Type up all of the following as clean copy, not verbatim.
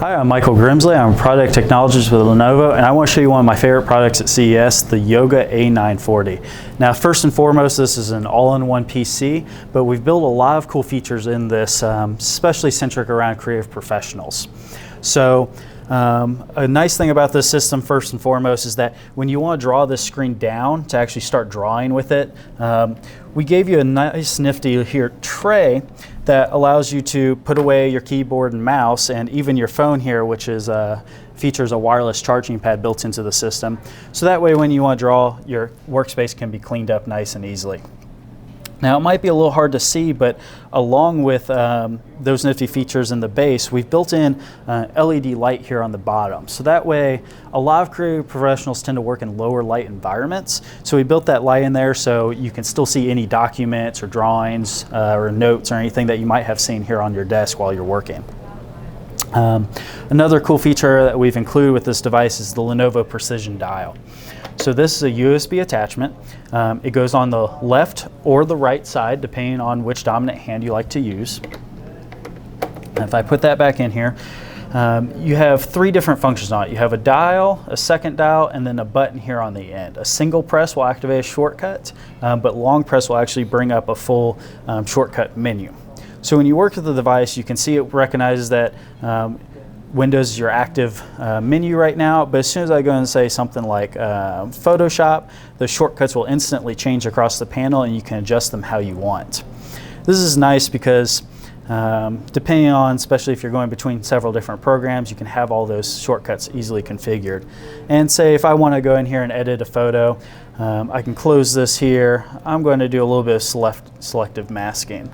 Hi, I'm Michael Grimsley. I'm a product technologist with Lenovo, and I want to show you one of my favorite products at CES, the Yoga A940. Now, first and foremost, this is an all-in-one PC, but we've built a lot of cool features in this, especially centric around creative professionals. So, a nice thing about this system, first and foremost, is that when you want to draw this screen down to actually start drawing with it, we gave you a nice nifty here tray that allows you to put away your keyboard and mouse and even your phone here, which is features a wireless charging pad built into the system. So that way when you want to draw, your workspace can be cleaned up nice and easily. Now, it might be a little hard to see, but along with those nifty features in the base, we've built in LED light here on the bottom. So that way, a lot of creative professionals tend to work in lower light environments. So we built that light in there so you can still see any documents or drawings or notes or anything that you might have seen here on your desk while you're working. Another cool feature that we've included with this device is the Lenovo Precision Dial. So this is a USB attachment. It goes on the left or the right side, depending on which dominant hand you like to use. And if I put that back in here, you have three different functions on it. You have a dial, a second dial, and then a button here on the end. A single press will activate a shortcut, but long press will actually bring up a full shortcut menu. So when you work with the device, you can see it recognizes that Windows is your active menu right now, but as soon as I go and say something like Photoshop, the shortcuts will instantly change across the panel and you can adjust them how you want. This is nice because depending on, especially if you're going between several different programs, you can have all those shortcuts easily configured. And say if I want to go in here and edit a photo, I can close this here. I'm going to do a little bit of selective masking.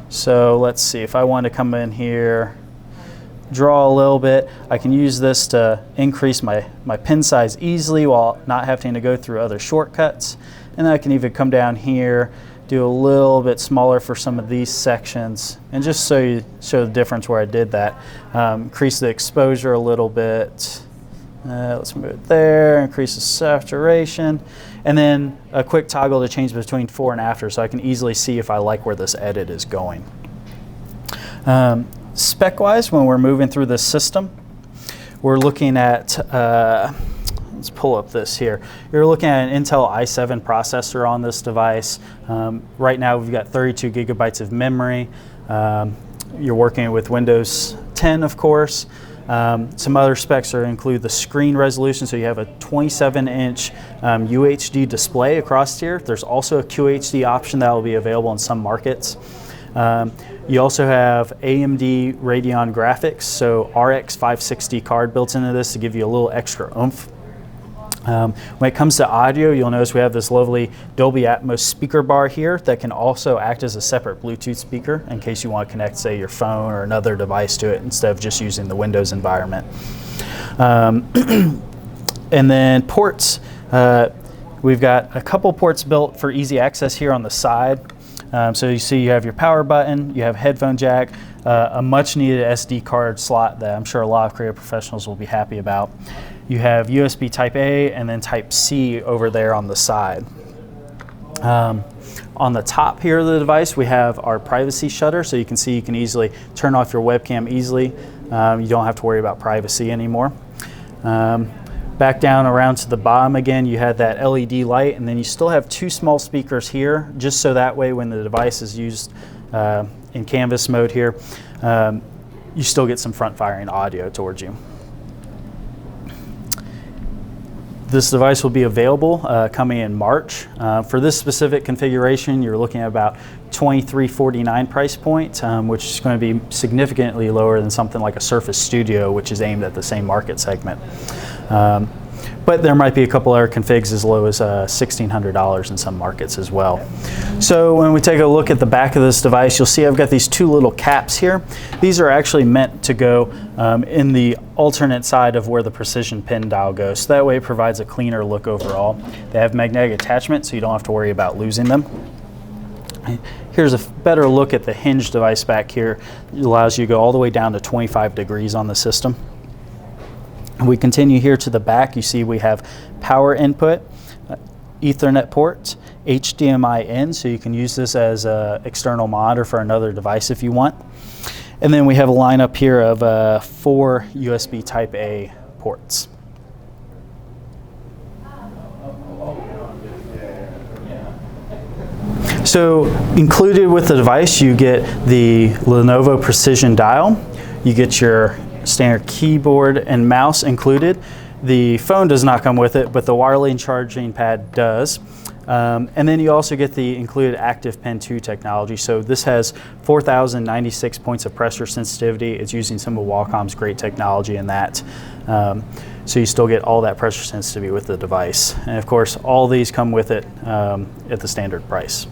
So let's see, if I want to come in here, draw a little bit, I can use this to increase my pen size easily while not having to go through other shortcuts. And then I can even come down here, do a little bit smaller for some of these sections, and just so you show the difference where I did that. Increase the exposure a little bit. Let's move it there, increase the saturation, and then a quick toggle to change between before and after so I can easily see if I like where this edit is going. Spec-wise, when we're moving through this system, we're looking at, let's pull up this here. You're looking at an Intel i7 processor on this device. Right now we've got 32 gigabytes of memory. You're working with Windows 10, of course. Some other specs include the screen resolution, so you have a 27-inch UHD display across here. There's also a QHD option that will be available in some markets. You also have AMD Radeon graphics, so RX560 card built into this to give you a little extra oomph. When it comes to audio, you'll notice we have this lovely Dolby Atmos speaker bar here that can also act as a separate Bluetooth speaker in case you want to connect, say, your phone or another device to it instead of just using the Windows environment. And then ports, we've got a couple ports built for easy access here on the side. So you see you have your power button, you have headphone jack, a much needed SD card slot that I'm sure a lot of creative professionals will be happy about. You have USB Type A and then Type C over there on the side. On the top here of the device, we have our privacy shutter, so you can see you can easily turn off your webcam easily. You don't have to worry about privacy anymore. Back down around to the bottom again, you had that LED light, and then you still have two small speakers here, just so that way when the device is used in canvas mode here, you still get some front-firing audio towards you. This device will be available coming in March. For this specific configuration, you're looking at about $2349 price point, which is going to be significantly lower than something like a Surface Studio, which is aimed at the same market segment. But there might be a couple other configs as low as $1,600 in some markets as well. So when we take a look at the back of this device, you'll see I've got these two little caps here. These are actually meant to go in the alternate side of where the precision pin dial goes. So that way it provides a cleaner look overall. They have magnetic attachment, so you don't have to worry about losing them. Here's a better look at the Hinge device back here. It allows you to go all the way down to 25 degrees on the system. We continue here to the back. You see we have power input, Ethernet port, HDMI in, so you can use this as an external monitor for another device if you want. And then we have a lineup here of 4 USB Type A ports. So included with the device, you get the Lenovo Precision Dial. You get your standard keyboard and mouse included. The phone does not come with it, but the wireless charging pad does. And then you also get the included Active Pen 2 technology. So this has 4,096 points of pressure sensitivity. It's using some of Wacom's great technology in that. So you still get all that pressure sensitivity with the device. And of course, all these come with it at the standard price.